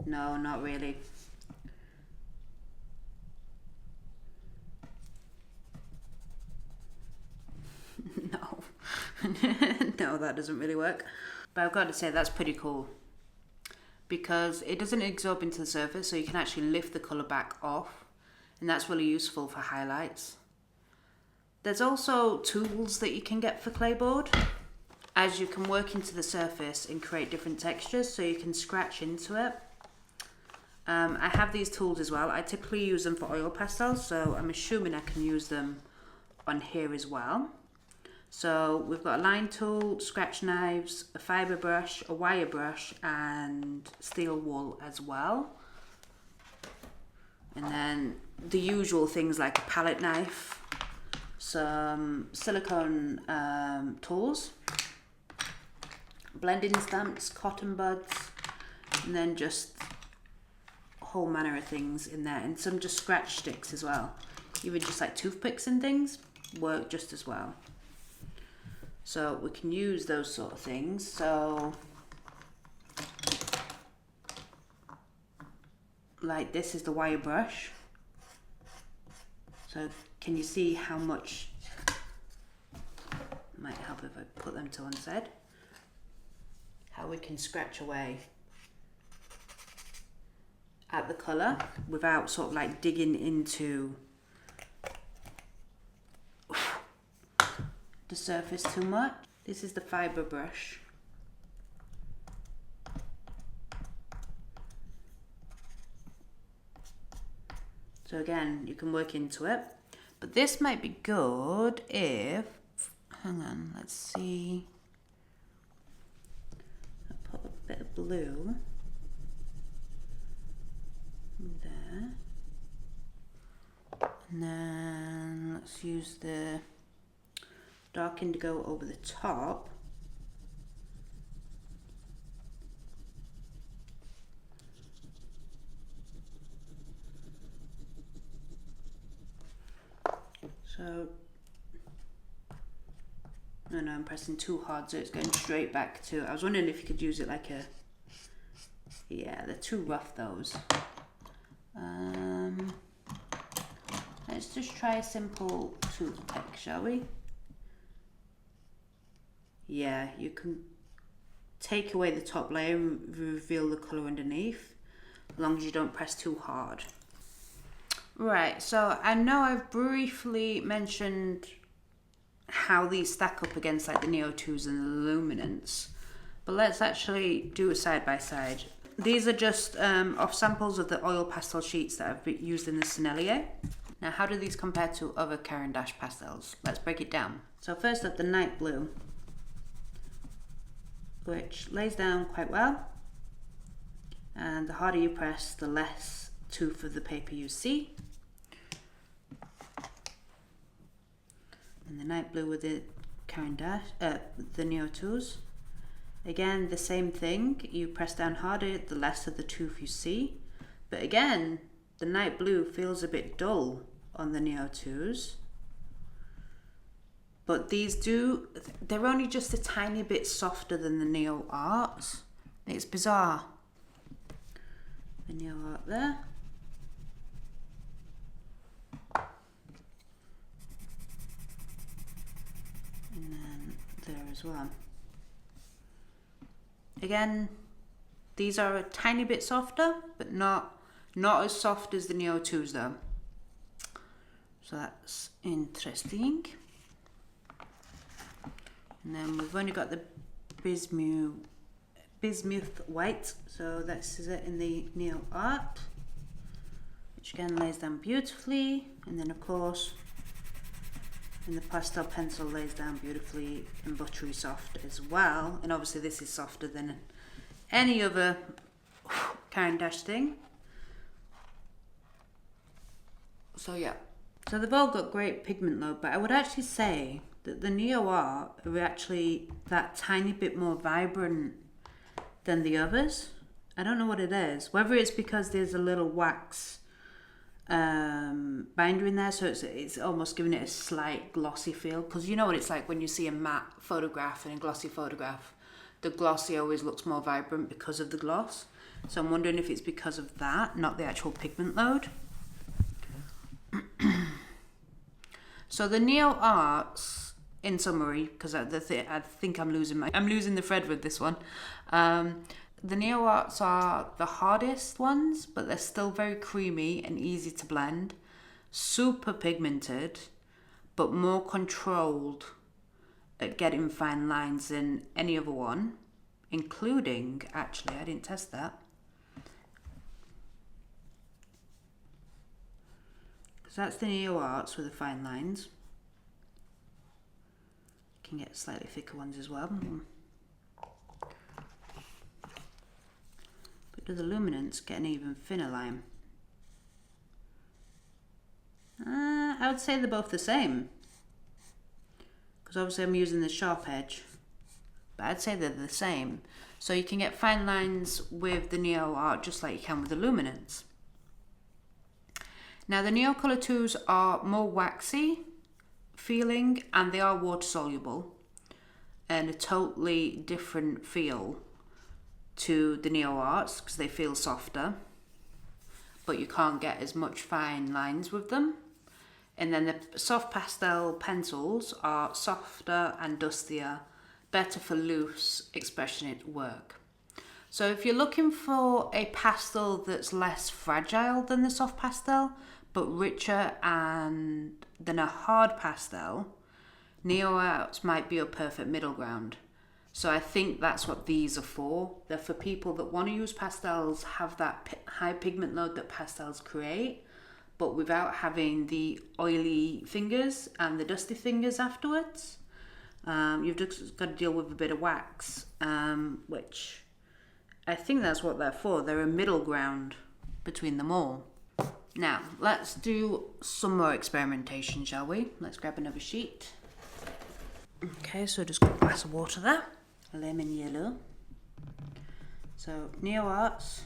[SPEAKER 1] No, not really. No. No, that doesn't really work. But I've got to say that's pretty cool, because it doesn't absorb into the surface, so you can actually lift the colour back off, and that's really useful for highlights. There's also tools that you can get for Clayboard, as you can work into the surface and create different textures, so you can scratch into it. I have these tools as well. I typically use them for oil pastels, so I'm assuming I can use them on here as well. So we've got a line tool, scratch knives, a fibre brush, a wire brush, and steel wool as well. And then the usual things like a palette knife, some silicone tools, blending stamps, cotton buds, and then just a whole manner of things in there, and some just scratch sticks as well. Even just like toothpicks and things work just as well. So we can use those sort of things. So like this is the wire brush. So can you see how much, might help if I put them to one side, how we can scratch away at the colour without sort of like digging into the surface too much. This is the fibre brush. So again, you can work into it, but this might be good if, hang on, let's see, I'll put a bit of blue there, and then let's use the dark indigo over the top. So, no, I'm pressing too hard, so it's going straight back to, I was wondering if you could use it like a, yeah, they're too rough, those. Let's just try a simple toothpick, shall we? Yeah, you can take away the top layer and reveal the colour underneath, as long as you don't press too hard. Right, so I know I've briefly mentioned how these stack up against like the Neo 2s and the Luminance, but let's actually do a side by side. These are just off samples of the oil pastel sheets that I've used in the Sennelier. Now, how do these compare to other CaranDAche pastels? Let's break it down. So first up, the night blue, which lays down quite well, and the harder you press, the less tooth of the paper you see. And the night blue with the CaranDAche, the Neo 2s. Again, the same thing. You press down harder, the less of the tooth you see. But again, the night blue feels a bit dull on the Neo 2s. But these they're only just a tiny bit softer than the Neoarts. It's bizarre. The Neoart there. And then there as well. Again, these are a tiny bit softer, but not as soft as the Neo 2s though. So that's interesting. And then we've only got the bismuth white, so this is it in the Neoart, which again lays down beautifully. And then of course in the pastel pencil lays down beautifully and buttery soft as well. And obviously this is softer than any other CaranDAche thing. So yeah, so they've all got great pigment load, but I would actually say that the Neoart are actually that tiny bit more vibrant than the others. I don't know what it is, whether it's because there's a little wax binder in there, so it's almost giving it a slight glossy feel, because you know what it's like when you see a matte photograph and a glossy photograph. The glossy always looks more vibrant because of the gloss. So I'm wondering if it's because of that, not the actual pigment load. So the Neoarts, in summary, because I think I'm losing the thread with this one. The Neoarts are the hardest ones, but they're still very creamy and easy to blend. Super pigmented, but more controlled at getting fine lines than any other one, including, actually, I didn't test that, because that's the Neoarts with the fine lines. You can get slightly thicker ones as well. But do the Luminance get an even thinner line? I would say they're both the same, because obviously I'm using the sharp edge, but I'd say they're the same. So you can get fine lines with the Neoart just like you can with the Luminance. Now the Neocolor IIs are more waxy feeling, and they are water soluble, and a totally different feel to the Neoarts because they feel softer, but you can't get as much fine lines with them. And then the soft pastel pencils are softer and dustier, better for loose expressionist work. So if you're looking for a pastel that's less fragile than the soft pastel, but richer and than a hard pastel, Neoarts might be a perfect middle ground. So I think that's what these are for. They're for people that want to use pastels, have that high pigment load that pastels create, but without having the oily fingers and the dusty fingers afterwards. You've just got to deal with a bit of wax, which I think that's what they're for. They're a middle ground between them all. Now, let's do some more experimentation, shall we? Let's grab another sheet. Okay, so just got a glass of water there. Lemon yellow. So, Neoarts.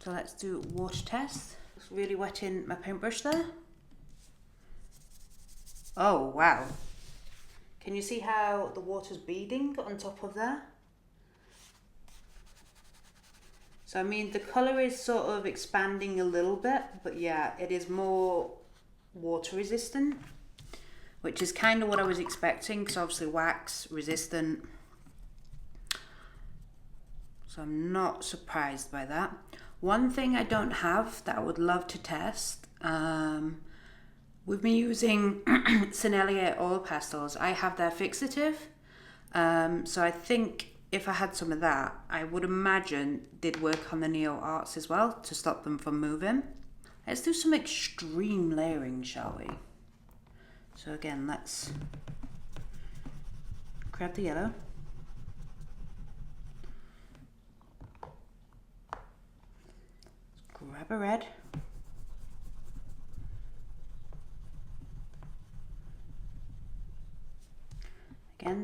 [SPEAKER 1] So let's do water test. Just really wetting my paintbrush there. Oh, wow. Can you see how the water's beading on top of there? So, I mean, the colour is sort of expanding a little bit, but yeah, it is more water resistant, which is kind of what I was expecting, because obviously wax resistant. So I'm not surprised by that. One thing I don't have that I would love to test, with me using Sennelier oil pastels, I have their fixative. So I think if I had some of that, I would imagine they'd work on the Neoarts as well to stop them from moving. Let's do some extreme layering, shall we? So again, let's grab the yellow. Grab a red.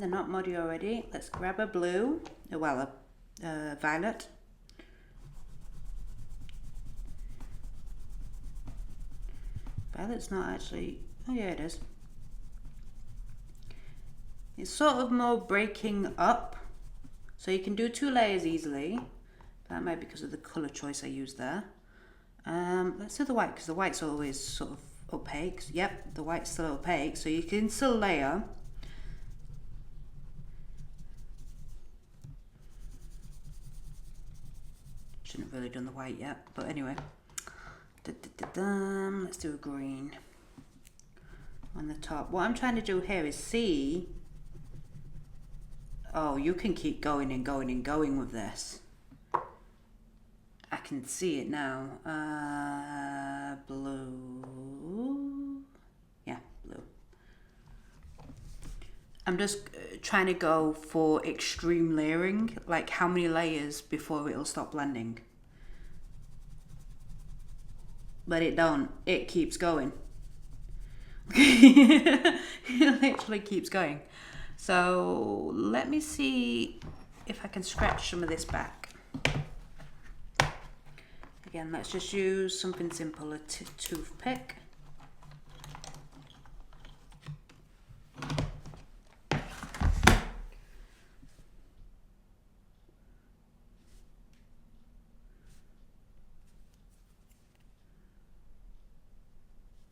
[SPEAKER 1] they're not muddy already. Let's grab a blue, well, a violet. Violet's not actually, oh yeah it is. It's sort of more breaking up, so you can do 2 layers easily. That might be because of the colour choice I used there. Let's do the white, because the white's always sort of opaque. Yep, the white's still opaque, so you can still layer. Shouldn't have really done the white yet, but anyway. Let's do a green on the top. What I'm trying to do here is see. Oh, you can keep going and going and going with this. I can see it now. Blue. Yeah, blue. I'm just trying to go for extreme layering, like how many layers before it'll stop blending. But it don't. It keeps going. It literally keeps going. So let me see if I can scratch some of this back. Again, let's just use something simple, a toothpick.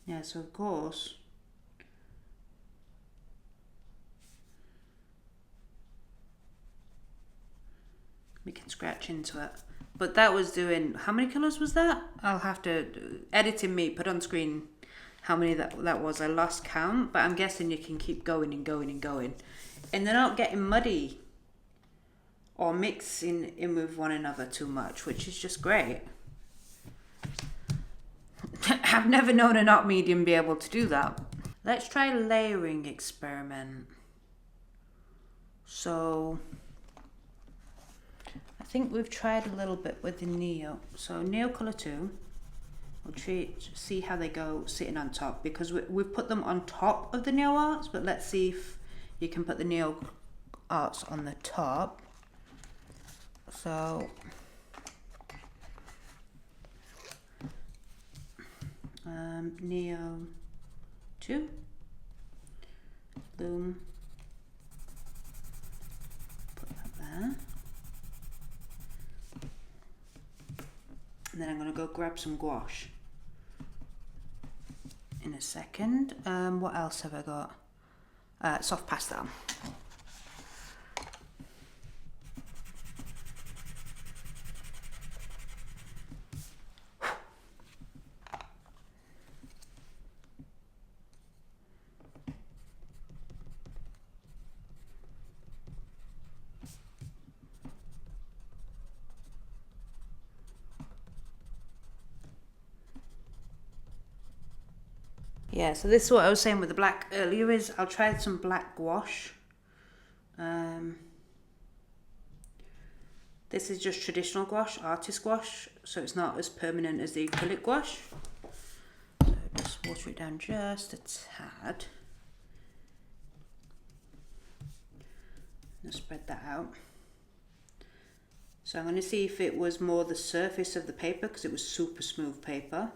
[SPEAKER 1] Yeah, so of course, we can scratch into it. But that was doing, how many colours was that? I'll have to, editing me, put on screen how many that was. I lost count, but I'm guessing you can keep going and going and going. And they're not getting muddy or mixing in with one another too much, which is just great. I've never known an art medium be able to do that. Let's try a layering experiment. So I think we've tried a little bit with the Neo. So Neocolor II, we'll see how they go sitting on top, because we've put them on top of the Neoarts, but let's see if you can put the Neoarts on the top. So Neo 2, Loom, put that there. And then I'm going to go grab some gouache in a second. What else have I got? Soft pastel. Yeah, so this is what I was saying with the black earlier, is I'll try some black gouache. This is just traditional gouache, artist gouache, so it's not as permanent as the acrylic gouache. So just water it down just a tad. And spread that out. So I'm going to see if it was more the surface of the paper, because it was super smooth paper.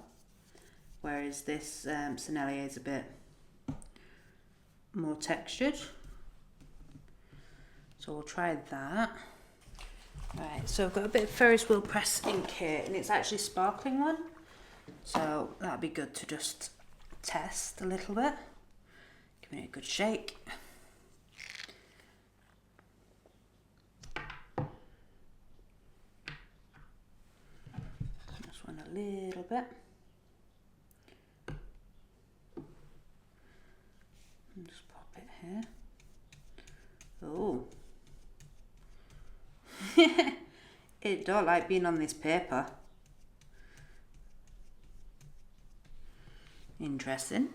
[SPEAKER 1] Whereas this Sennelier is a bit more textured. So we'll try that. Right, so I've got a bit of Ferris wheel press ink here, and it's actually sparkling one. So that'd be good to just test a little bit. Giving it a good shake. This one a little bit. Just pop it here. Oh. It don't like being on this paper. Interesting.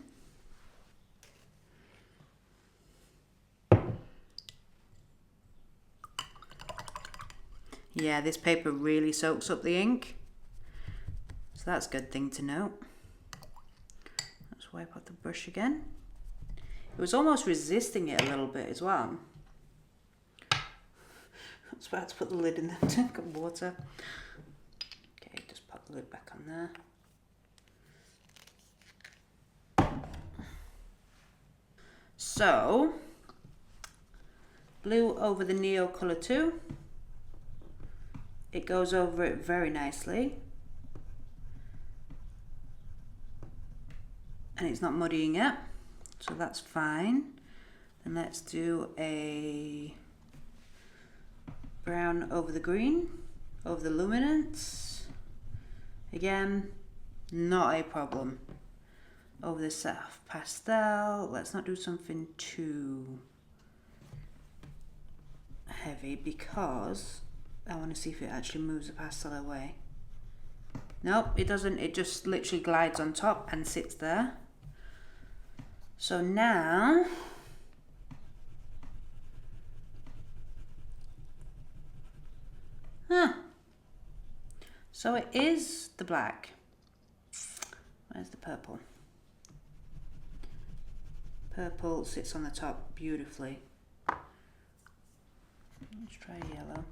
[SPEAKER 1] Yeah, this paper really soaks up the ink. So that's a good thing to know. Let's wipe off the brush again. It was almost resisting it a little bit as well. was about to put the lid in the tank of water. Okay, just pop the lid back on there. So, blue over the Neocolor II. It goes over it very nicely. And it's not muddying it, so that's fine. Then let's do a brown over the green, over the luminance. Again, not a problem. Over the soft pastel, let's not do something too heavy because I want to see if it actually moves the pastel away. Nope, it doesn't, it just literally glides on top and sits there. So now, so it is the black. Where's the purple? Purple sits on the top beautifully. Let's try yellow.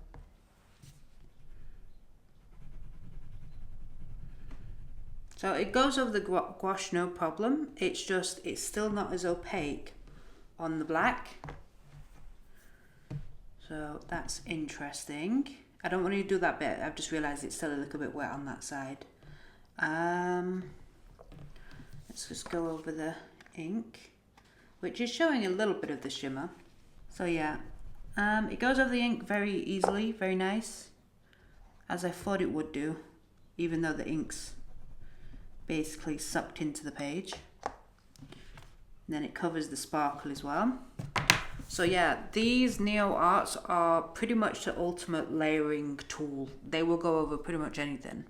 [SPEAKER 1] So it goes over the gouache, no problem. It's just, it's still not as opaque on the black. So that's interesting. I don't want to do that bit. I've just realised it's still a little bit wet on that side. Let's just go over the ink, which is showing a little bit of the shimmer. So yeah, it goes over the ink very easily, very nice, as I thought it would do, even though the ink's basically sucked into the page. And then it covers the sparkle as well. So yeah, these Neoarts are pretty much the ultimate layering tool. They will go over pretty much anything.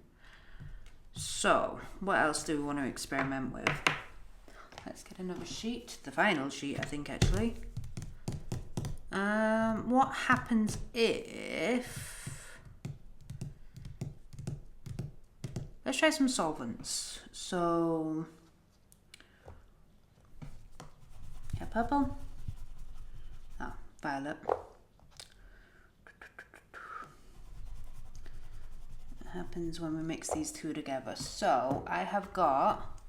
[SPEAKER 1] So what else do we want to experiment with? Let's get another sheet, the final sheet I think actually. What happens if, let's try some solvents. So, yeah, purple. Oh, violet. What happens when we mix these two together? So, I have got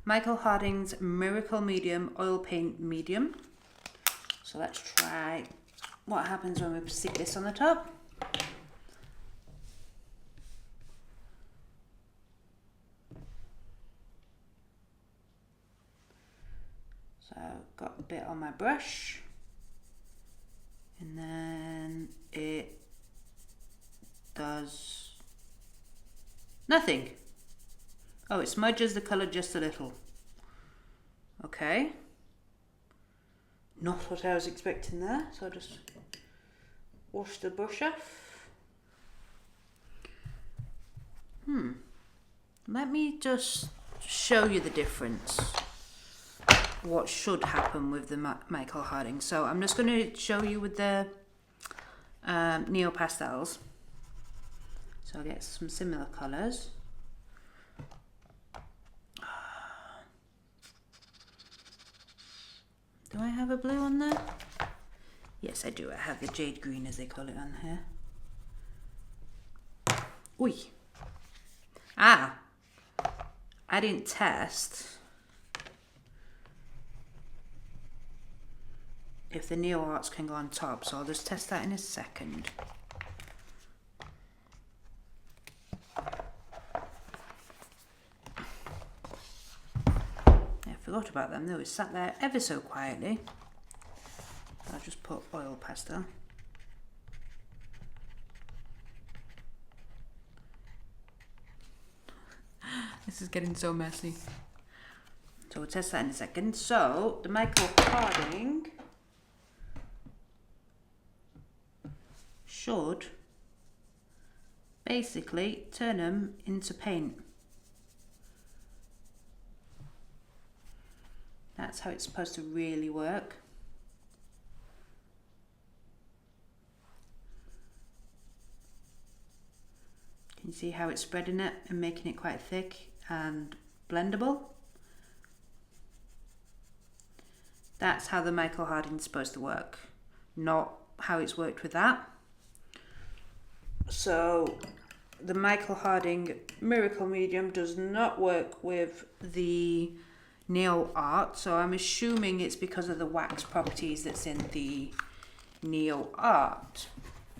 [SPEAKER 1] Michael Harding's Miracle Medium Oil Paint Medium. So let's try what happens when we stick this on the top. So I've got a bit on my brush, and then it does nothing. Oh, it smudges the colour just a little. Okay. Not what I was expecting there, so I'll just wash the brush off. Let me just show you the difference. What should happen with the Michael Harding. So I'm just going to show you with the Neopastels. So I'll get some similar colours. Do I have a blue on there? Yes, I do. I have the jade green, as they call it, on here. Oi. Ah. I didn't test if the Neoarts can go on top, so I'll just test that in a second. I forgot about them. They were sat there ever so quietly. I'll just put oil pastel. This is getting so messy. So we'll test that in a second. So the Michael Harding should basically turn them into paint. That's how it's supposed to really work. Can you see how it's spreading it and making it quite thick and blendable? That's how the Michael Harding's supposed to work, not how it's worked with that. So the Michael Harding Miracle Medium does not work with the Neoart, so I'm assuming it's because of the wax properties that's in the Neoart.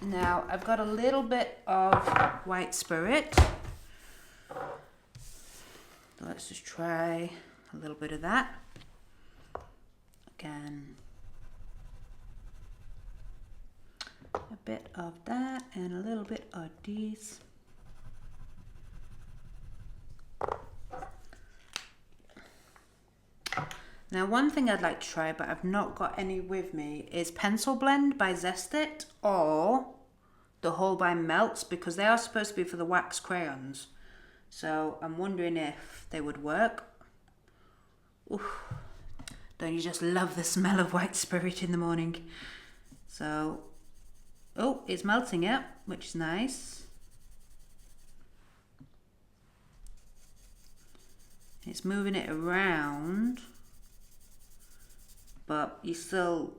[SPEAKER 1] Now I've got a little bit of white spirit. Let's just try a little bit of that. Again, a bit of that and a little bit of these. Now one thing I'd like to try, but I've not got any with me, is Pencil Blend by Zest-It or the Whole by Melts, because they are supposed to be for the wax crayons. So I'm wondering if they would work. Oof. Don't you just love the smell of white spirit in the morning? So, oh, it's melting it, which is nice. It's moving it around, but you're still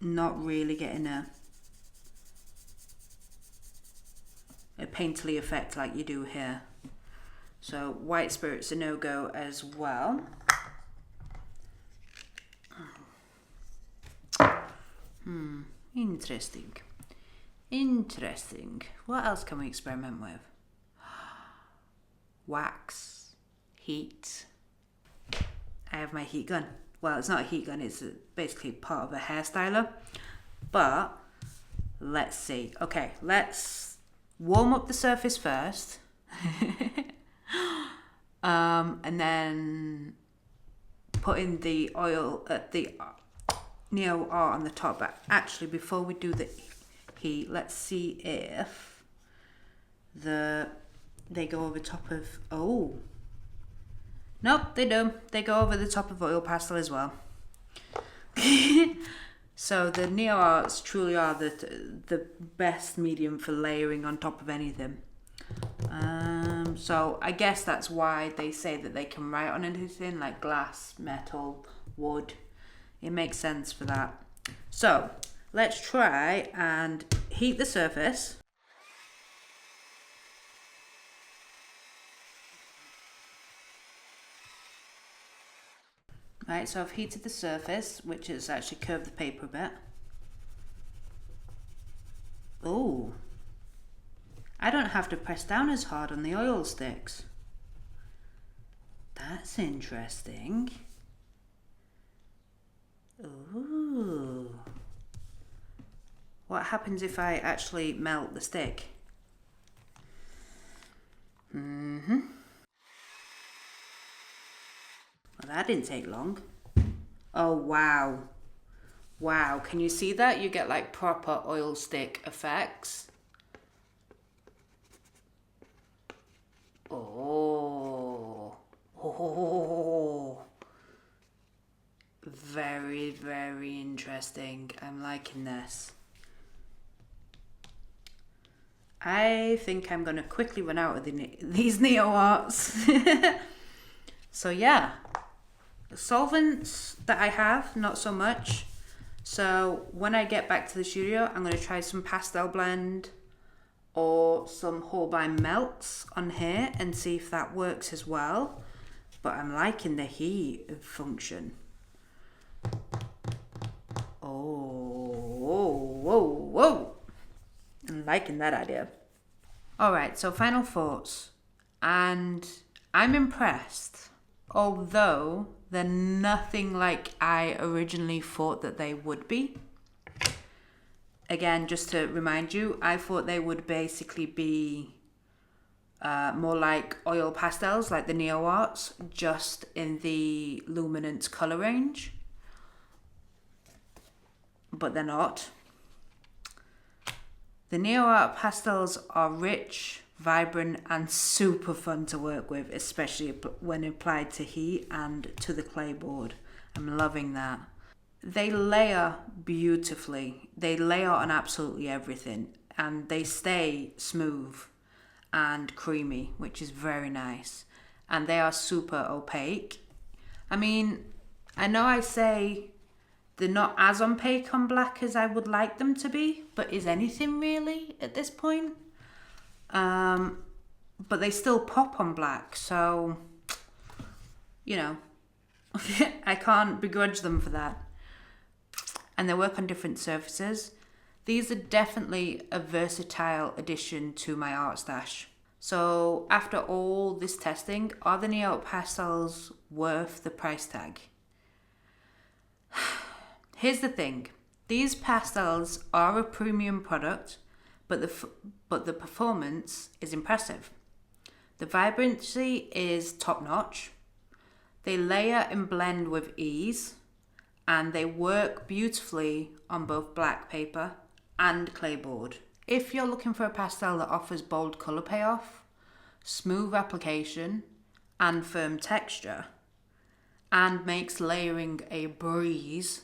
[SPEAKER 1] not really getting a painterly effect like you do here. So white spirit's a no-go as well. Interesting. Interesting. What else can we experiment with? Wax. Heat. I have my heat gun. Well, it's not a heat gun, it's basically part of a hairstyler. But let's see. Okay, let's warm up the surface first. And then put in the oil at the Neoart on the top. But actually, before we do the heat, let's see if they go over top of, oh, nope, they do. They go over the top of oil pastel as well. So the Neoarts truly are the best medium for layering on top of anything. So I guess that's why they say that they can write on anything like glass, metal, wood. It makes sense for that. So let's try and heat the surface. Right, so I've heated the surface, which has actually curved the paper a bit. Oh, I don't have to press down as hard on the oil sticks. That's interesting. Ooh. What happens if I actually melt the stick? Well, that didn't take long. Oh, wow. Wow, can you see that? You get like proper oil stick effects. Oh. Very, very interesting. I'm liking this. I think I'm going to quickly run out of these Neoarts. So yeah, the solvents that I have, not so much. So when I get back to the studio, I'm going to try some pastel blend or some whole by melts on here and see if that works as well. But I'm liking the heat function. Whoa. I'm liking that idea. Alright, so final thoughts. And I'm impressed. Although they're nothing like I originally thought that they would be. Again, just to remind you, I thought they would basically be more like oil pastels, like the Neoarts, just in the Luminance colour range. But they're not. The Neoart pastels are rich, vibrant and super fun to work with, especially when applied to heat and to the Clayboard. I'm loving that. They layer beautifully. They layer on absolutely everything and they stay smooth and creamy, which is very nice. And they are super opaque. I mean, I know I say they're not as opaque on black as I would like them to be, but is anything really at this point? but they still pop on black, so, you know, I can't begrudge them for that. And they work on different surfaces. These are definitely a versatile addition to my art stash. So after all this testing, are the Neopastels worth the price tag? Here's the thing. These pastels are a premium product, but the performance is impressive. The vibrancy is top notch. They layer and blend with ease, and they work beautifully on both black paper and clayboard. If you're looking for a pastel that offers bold colour payoff, smooth application, and firm texture, and makes layering a breeze,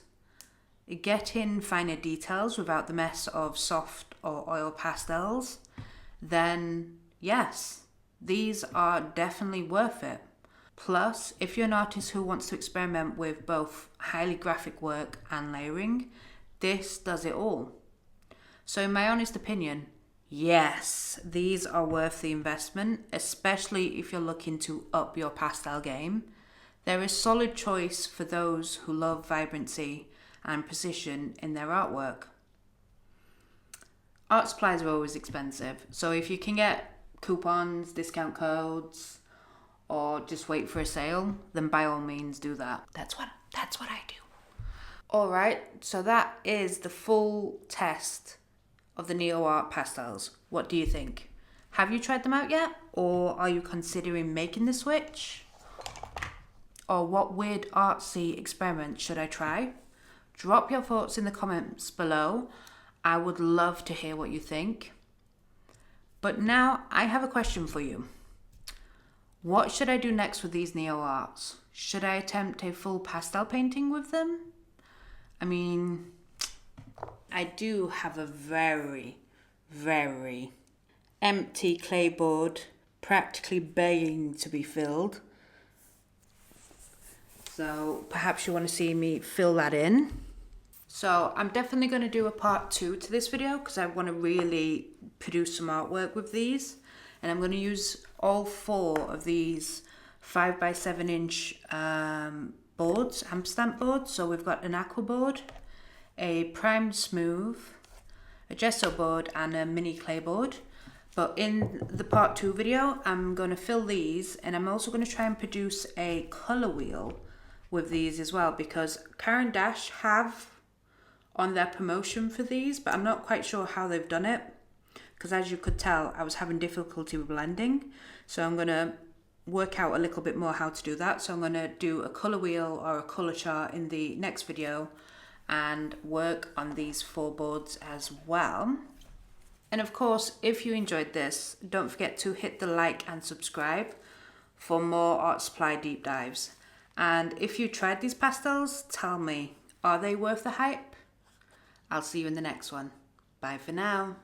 [SPEAKER 1] get in finer details without the mess of soft or oil pastels, then yes, these are definitely worth it. Plus, if you're an artist who wants to experiment with both highly graphic work and layering, this does it all. So in my honest opinion, yes, these are worth the investment, especially if you're looking to up your pastel game. They're a solid choice for those who love vibrancy and precision in their artwork. Art supplies are always expensive, so if you can get coupons, discount codes, or just wait for a sale, then by all means do that. That's what I do. Alright, so that is the full test of the Neoart pastels. What do you think? Have you tried them out yet? Or are you considering making the switch? Or what weird artsy experiment should I try? Drop your thoughts in the comments below. I would love to hear what you think. But now I have a question for you. What should I do next with these Neoarts? Should I attempt a full pastel painting with them? I mean, I do have a very, very empty clayboard, practically begging to be filled. So perhaps you want to see me fill that in. So I'm definitely going to do a part 2 to this video because I want to really produce some artwork with these. And I'm going to use all 4 of these 5x7 inch boards, Ampersand boards. So we've got an aqua board, a primed smooth, a gesso board, and a mini clay board. But in the part 2 video, I'm going to fill these, and I'm also going to try and produce a colour wheel with these as well, because CaranDAche have on their promotion for these, but I'm not quite sure how they've done it, because as you could tell, I was having difficulty with blending. So I'm going to work out a little bit more how to do that. So I'm going to do a colour wheel or a colour chart in the next video and work on these 4 boards as well. And of course, if you enjoyed this, don't forget to hit the like and subscribe for more art supply deep dives. And if you tried these pastels, tell me, are they worth the hype? I'll see you in the next one. Bye for now.